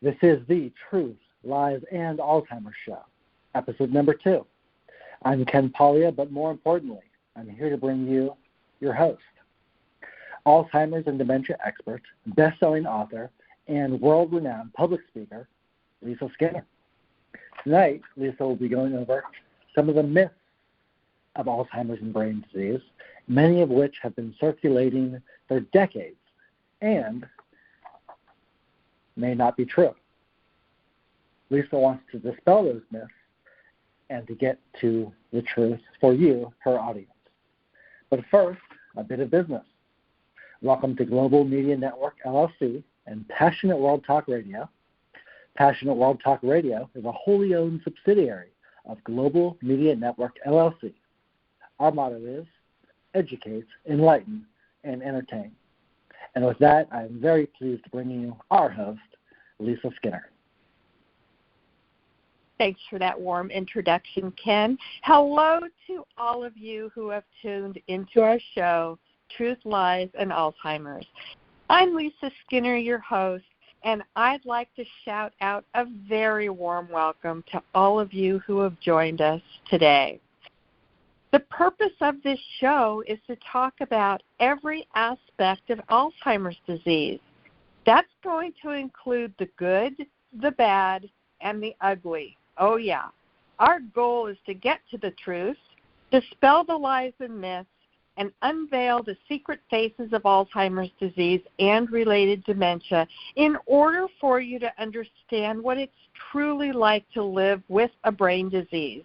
This is the Truth, Lies, and Alzheimer Show, episode number 2. I'm Ken Pollia, but more importantly, I'm here to bring you your host, Alzheimer's and dementia expert, best-selling author, and world-renowned public speaker, Lisa Skinner. Tonight, Lisa will be going over some of the myths of Alzheimer's and brain disease, many of which have been circulating for decades and may not be true. Lisa wants to dispel those myths and to get to the truth for you, her audience. But first, a bit of business. Welcome to Global Media Network, LLC, and Passionate World Talk Radio. Passionate World Talk Radio is a wholly owned subsidiary of Global Media Network, LLC. Our motto is educate, enlighten, and entertain. And with that, I'm very pleased to bring you our host, Lisa Skinner. Thanks for that warm introduction, Ken. Hello to all of you who have tuned into our show, Truth, Lies, and Alzheimer's. I'm Lisa Skinner, your host, and I'd like to shout out a very warm welcome to all of you who have joined us today. The purpose of this show is to talk about every aspect of Alzheimer's disease. That's going to include the good, the bad, and the ugly. Oh, yeah. Our goal is to get to the truth, dispel the lies and myths, and unveil the secret faces of Alzheimer's disease and related dementia in order for you to understand what it's truly like to live with a brain disease.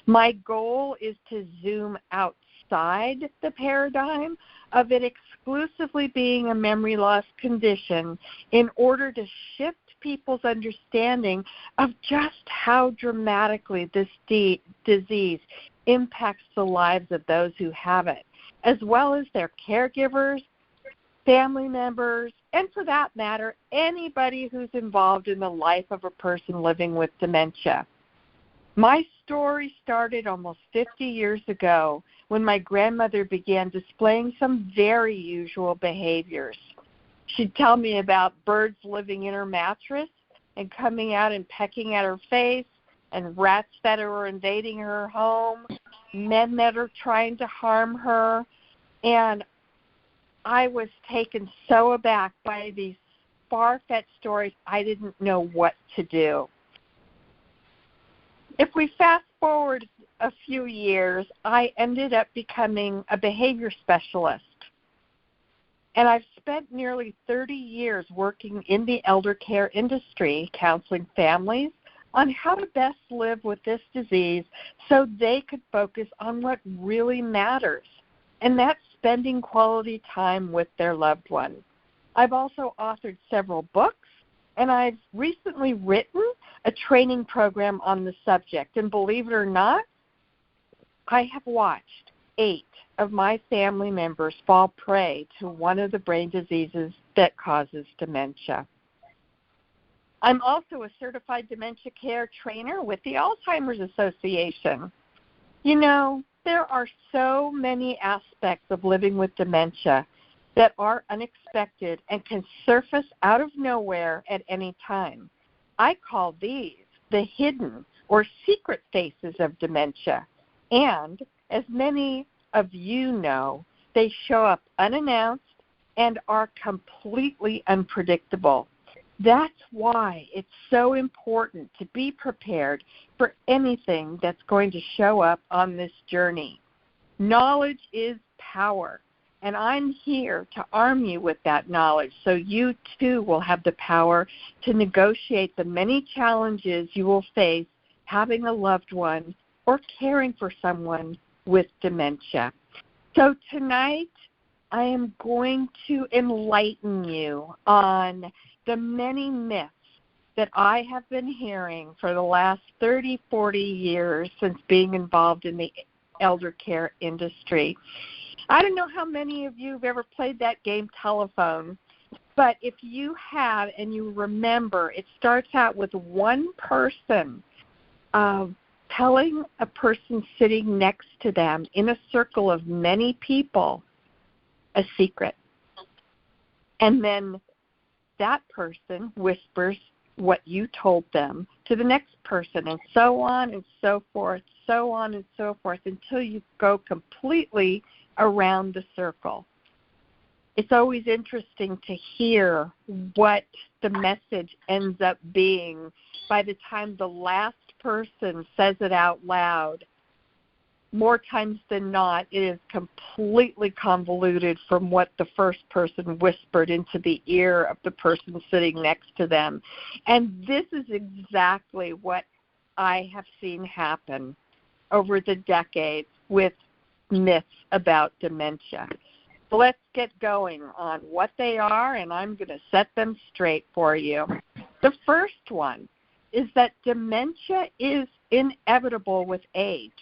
My goal is to zoom outside the paradigm of it exclusively being a memory loss condition in order to shift people's understanding of just how dramatically this disease impacts the lives of those who have it, as well as their caregivers, family members, and for that matter, anybody who's involved in the life of a person living with dementia. My story started almost 50 years ago when my grandmother began displaying some very usual behaviors. She'd tell me about birds living in her mattress and coming out and pecking at her face, and rats that were invading her home, men that are trying to harm her, and I was taken so aback by these far-fetched stories I didn't know what to do. If we fast forward a few years, I ended up becoming a behavior specialist. And I've spent nearly 30 years working in the elder care industry, counseling families on how to best live with this disease so they could focus on what really matters, and that's spending quality time with their loved one. I've also authored several books, and I've recently written a training program on the subject. And believe it or not, I have watched 8 of my family members fall prey to one of the brain diseases that causes dementia. I'm also a certified dementia care trainer with the Alzheimer's Association. You know, there are so many aspects of living with dementia that are unexpected and can surface out of nowhere at any time. I call these the hidden or secret faces of dementia. And as many of you know, they show up unannounced and are completely unpredictable. That's why it's so important to be prepared for anything that's going to show up on this journey. Knowledge is power, and I'm here to arm you with that knowledge so you too will have the power to negotiate the many challenges you will face having a loved one or caring for someone with dementia. So tonight, I am going to enlighten you on the many myths that I have been hearing for the last 30, 40 years since being involved in the elder care industry. I don't know how many of you have ever played that game telephone, but if you have and you remember, it starts out with one person telling a person sitting next to them in a circle of many people a secret. And then that person whispers what you told them to the next person, and so on and so forth, so on and so forth, until you go completely around the circle. It's always interesting to hear what the message ends up being by the time the last person says it out loud. More times than not, it is completely convoluted from what the first person whispered into the ear of the person sitting next to them. And this is exactly what I have seen happen over the decades with myths about dementia. So let's get going on what they are, and I'm going to set them straight for you. The first one is that dementia is inevitable with age.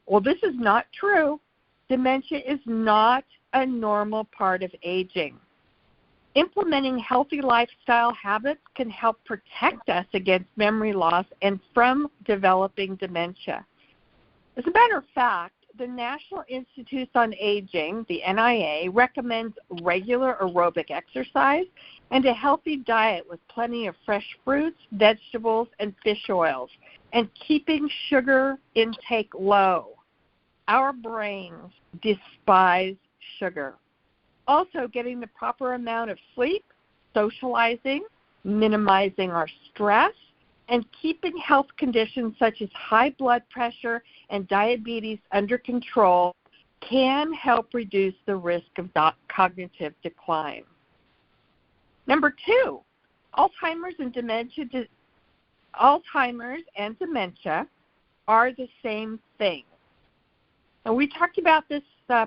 Well, this is not true. Dementia is not a normal part of aging. Implementing healthy lifestyle habits can help protect us against memory loss and from developing dementia. As a matter of fact, the National Institutes on Aging, the NIA, recommends regular aerobic exercise and a healthy diet with plenty of fresh fruits, vegetables, and fish oils, and keeping sugar intake low. Our brains despise sugar. Also, getting the proper amount of sleep, socializing, minimizing our stress, and keeping health conditions such as high blood pressure and diabetes under control can help reduce the risk of cognitive decline. Number 2, Alzheimer's and dementia are the same thing. And we talked about this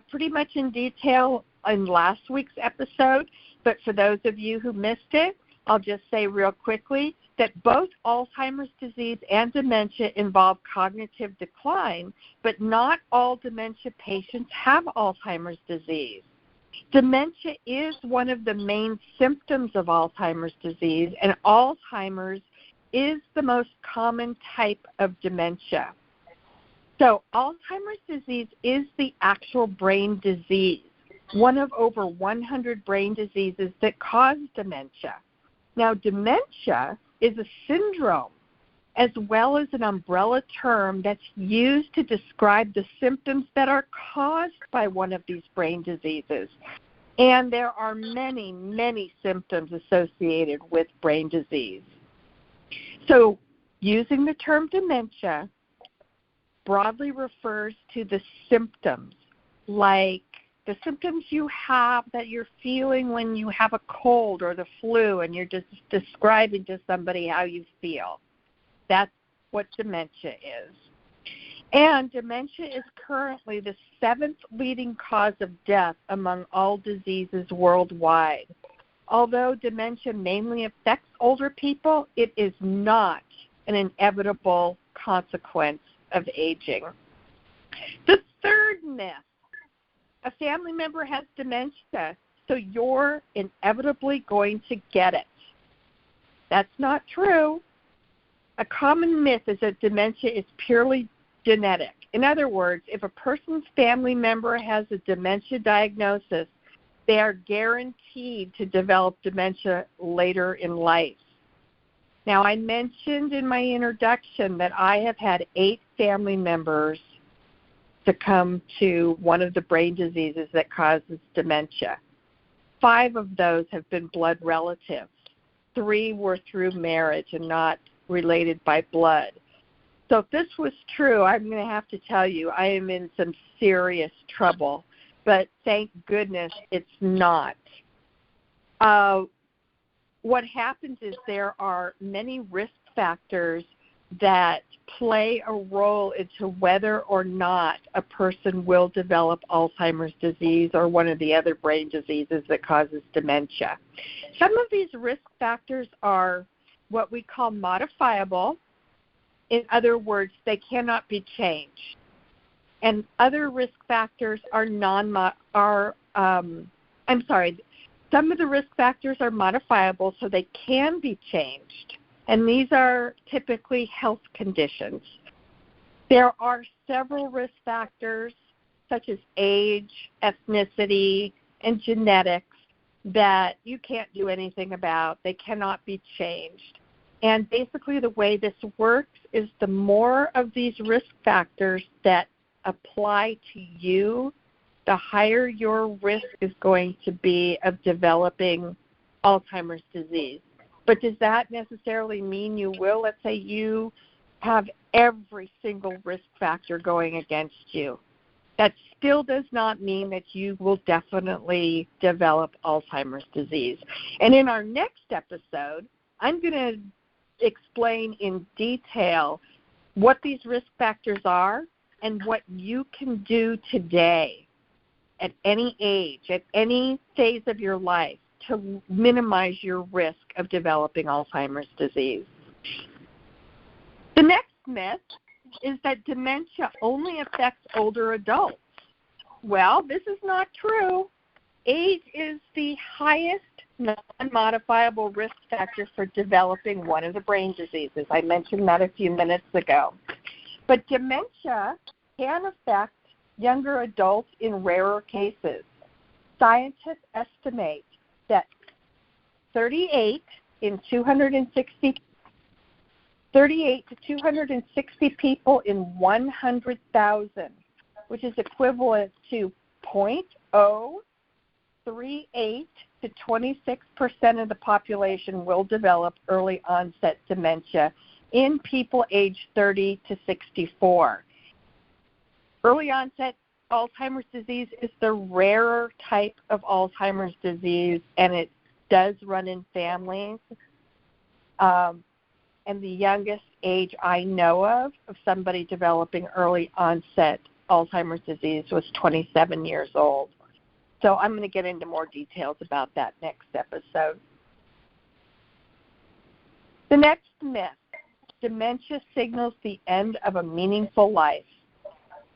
pretty much in detail in last week's episode, but for those of you who missed it, I'll just say real quickly that both Alzheimer's disease and dementia involve cognitive decline, but not all dementia patients have Alzheimer's disease. Dementia is one of the main symptoms of Alzheimer's disease, and Alzheimer's is the most common type of dementia. So Alzheimer's disease is the actual brain disease, one of over 100 brain diseases that cause dementia. Now, dementia is a syndrome as well as an umbrella term that's used to describe the symptoms that are caused by one of these brain diseases. And there are many, many symptoms associated with brain disease. So using the term dementia broadly refers to the symptoms, like the symptoms you have that you're feeling when you have a cold or the flu and you're just describing to somebody how you feel. That's what dementia is. And dementia is currently the 7th leading cause of death among all diseases worldwide. Although dementia mainly affects older people, it is not an inevitable consequence of aging. The third myth: a family member has dementia, so you're inevitably going to get it. That's not true. A common myth is that dementia is purely genetic. In other words, if a person's family member has a dementia diagnosis, they are guaranteed to develop dementia later in life. Now, I mentioned in my introduction that I have had 8 family members succumb to one of the brain diseases that causes dementia. 5 of those have been blood relatives. 3 were through marriage and not related by blood. So if this was true, I'm going to have to tell you I am in some serious trouble. But thank goodness it's not. What happens is there are many risk factors that play a role into whether or not a person will develop Alzheimer's disease or one of the other brain diseases that causes dementia. Some of these risk factors are what we call modifiable. In other words, they cannot be changed. And other risk factors are some of the risk factors are modifiable, so they can be changed. And these are typically health conditions. There are several risk factors, such as age, ethnicity, and genetics, that you can't do anything about. They cannot be changed. And basically the way this works is the more of these risk factors that apply to you, the higher your risk is going to be of developing Alzheimer's disease. But does that necessarily mean you will? Let's say you have every single risk factor going against you. That still does not mean that you will definitely develop Alzheimer's disease. And in our next episode, I'm going to explain in detail what these risk factors are and what you can do today at any age, at any phase of your life to minimize your risk of developing Alzheimer's disease. The next myth is that dementia only affects older adults. Well, this is not true. Age is the highest non-modifiable risk factor for developing one of the brain diseases. I mentioned that a few minutes ago. But dementia can affect younger adults in rarer cases. Scientists estimate that 38 to 260 people in 100,000, which is equivalent to 0.038 to 26% of the population will develop early onset dementia in people aged 30 to 64. Early onset Alzheimer's disease is the rarer type of Alzheimer's disease, and it does run in families. And the youngest age I know of somebody developing early onset Alzheimer's disease was 27 years old. So I'm going to get into more details about that next episode. The next myth, dementia signals the end of a meaningful life.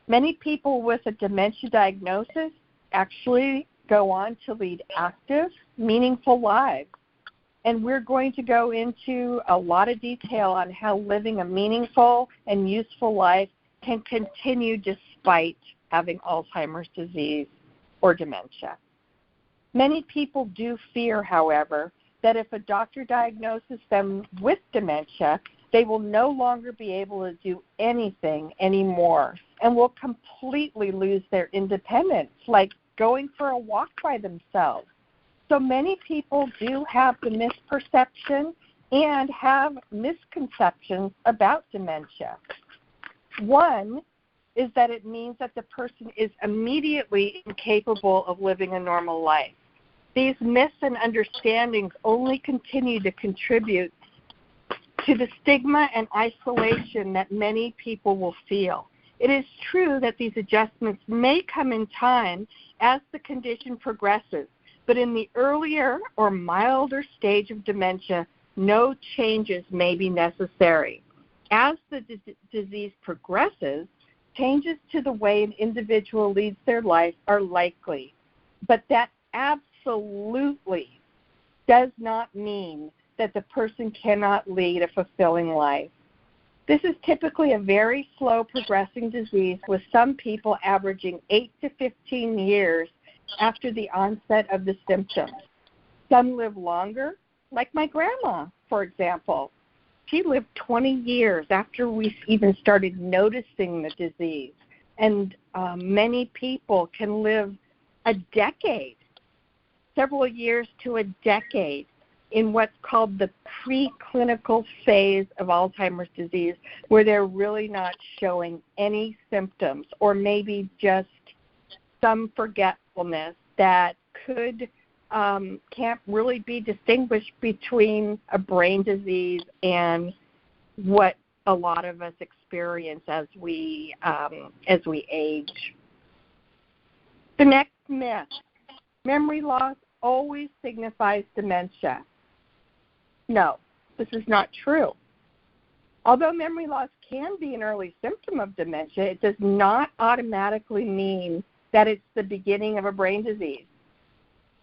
Many people with a dementia diagnosis actually go on to lead active, meaningful lives. And we're going to go into a lot of detail on how living a meaningful and useful life can continue despite having Alzheimer's disease or dementia. Many people do fear, however, that if a doctor diagnoses them with dementia, they will no longer be able to do anything anymore and will completely lose their independence, like going for a walk by themselves. So many people do have the misperception and have misconceptions about dementia. One is that it means that the person is immediately incapable of living a normal life. These myths and understandings only continue to contribute to the stigma and isolation that many people will feel. It is true that these adjustments may come in time as the condition progresses, but in the earlier or milder stage of dementia, no changes may be necessary. As the disease progresses, changes to the way an individual leads their life are likely, but that absolutely does not mean that the person cannot lead a fulfilling life. This is typically a very slow progressing disease, with some people averaging 8 to 15 years after the onset of the symptoms. Some live longer, like my grandma, for example. She lived 20 years after we even started noticing the disease. And many people can live a decade, several years to a decade, in what's called the preclinical phase of Alzheimer's disease, where they're really not showing any symptoms, or maybe just some forgetfulness that can't really be distinguished between a brain disease and what a lot of us experience as we age. The next myth, memory loss always signifies dementia. No, this is not true. Although memory loss can be an early symptom of dementia, it does not automatically mean that it's the beginning of a brain disease.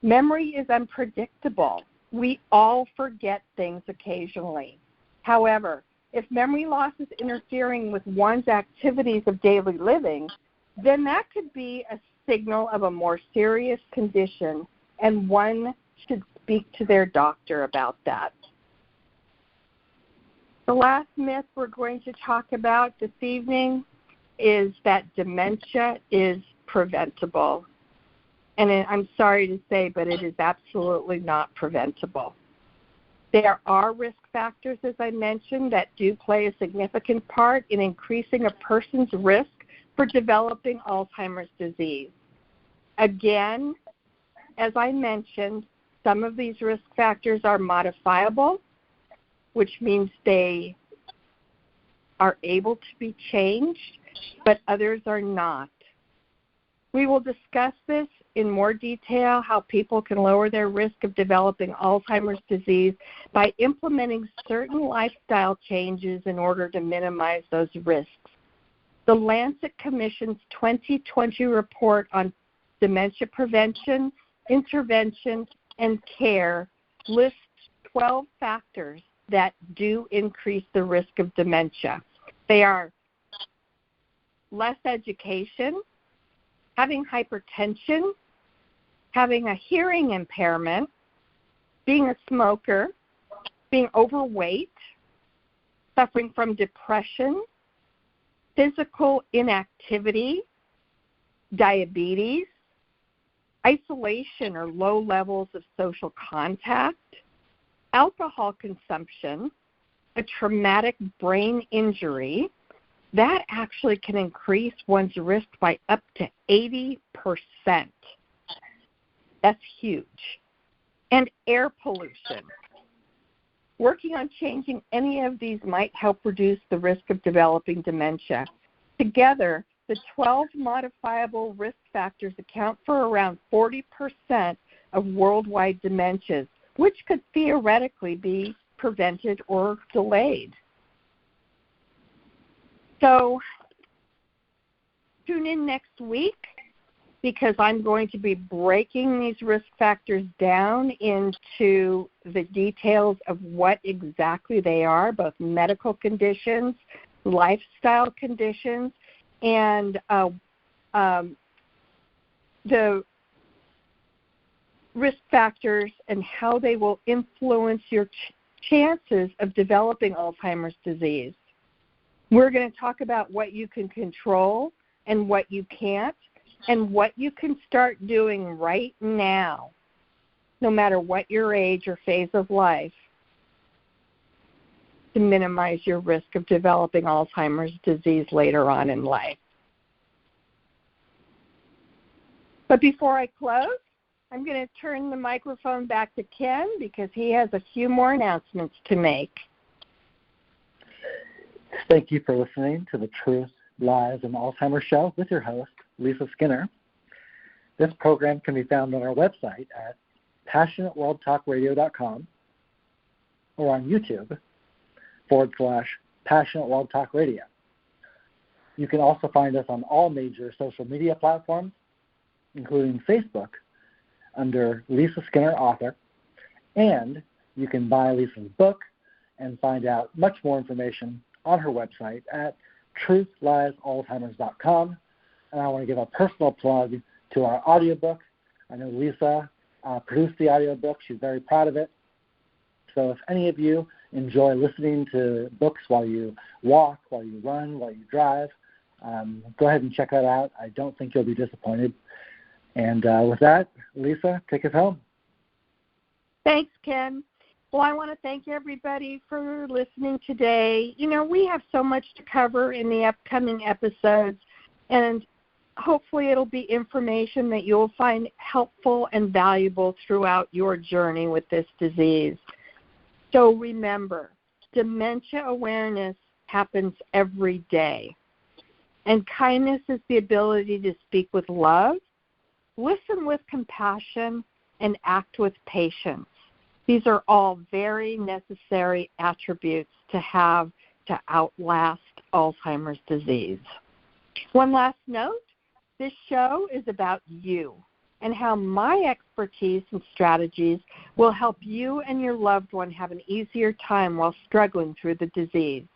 Memory is unpredictable. We all forget things occasionally. However, if memory loss is interfering with one's activities of daily living, then that could be a signal of a more serious condition, and one should speak to their doctor about that. The last myth we're going to talk about this evening is that dementia is preventable. And I'm sorry to say, but it is absolutely not preventable. There are risk factors, as I mentioned, that do play a significant part in increasing a person's risk for developing Alzheimer's disease. Again, as I mentioned, some of these risk factors are modifiable, which means they are able to be changed, but others are not. We will discuss this in more detail, how people can lower their risk of developing Alzheimer's disease by implementing certain lifestyle changes in order to minimize those risks. The Lancet Commission's 2020 report on dementia prevention, intervention, and care lists 12 factors that do increase the risk of dementia. They are less education, having hypertension, having a hearing impairment, being a smoker, being overweight, suffering from depression, physical inactivity, diabetes, isolation or low levels of social contact, alcohol consumption, a traumatic brain injury. That actually can increase one's risk by up to 80%. That's huge. And air pollution. Working on changing any of these might help reduce the risk of developing dementia. Together, the 12 modifiable risk factors account for around 40% of worldwide dementias, which could theoretically be prevented or delayed. So tune in next week, because I'm going to be breaking these risk factors down into the details of what exactly they are, both medical conditions, lifestyle conditions, and the risk factors and how they will influence your chances of developing Alzheimer's disease. We're going to talk about what you can control and what you can't, and what you can start doing right now, no matter what your age or phase of life, to minimize your risk of developing Alzheimer's disease later on in life. But before I close, I'm going to turn the microphone back to Ken, because he has a few more announcements to make. Thank you for listening to the Truth, Lies, and Alzheimer's Show with your host, Lisa Skinner. This program can be found on our website at passionateworldtalkradio.com or on YouTube /Passionate World Talk Radio. You can also find us on all major social media platforms, including Facebook, under Lisa Skinner Author, and you can buy Lisa's book and find out much more information on her website at truthliesalzheimers.com. And I want to give a personal plug to our audiobook. I know Lisa produced the audiobook. She's very proud of it. So if any of you enjoy listening to books while you walk, while you run, while you drive, go ahead and check that out. I don't think you'll be disappointed. And with that, Lisa, take us home. Thanks, Ken. Well, I want to thank everybody for listening today. You know, we have so much to cover in the upcoming episodes, and hopefully it'll be information that you'll find helpful and valuable throughout your journey with this disease. So remember, dementia awareness happens every day, and kindness is the ability to speak with love, listen with compassion, and act with patience. These are all very necessary attributes to have to outlast Alzheimer's disease. One last note, this show is about you and how my expertise and strategies will help you and your loved one have an easier time while struggling through the disease.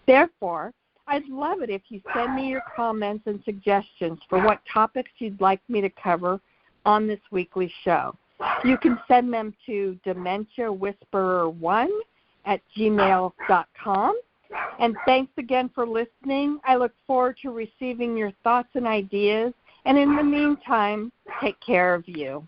Therefore, I'd love it if you send me your comments and suggestions for what topics you'd like me to cover on this weekly show. You can send them to dementiawhisperer1@gmail.com, And thanks again for listening. I look forward to receiving your thoughts and ideas. And in the meantime, take care of you.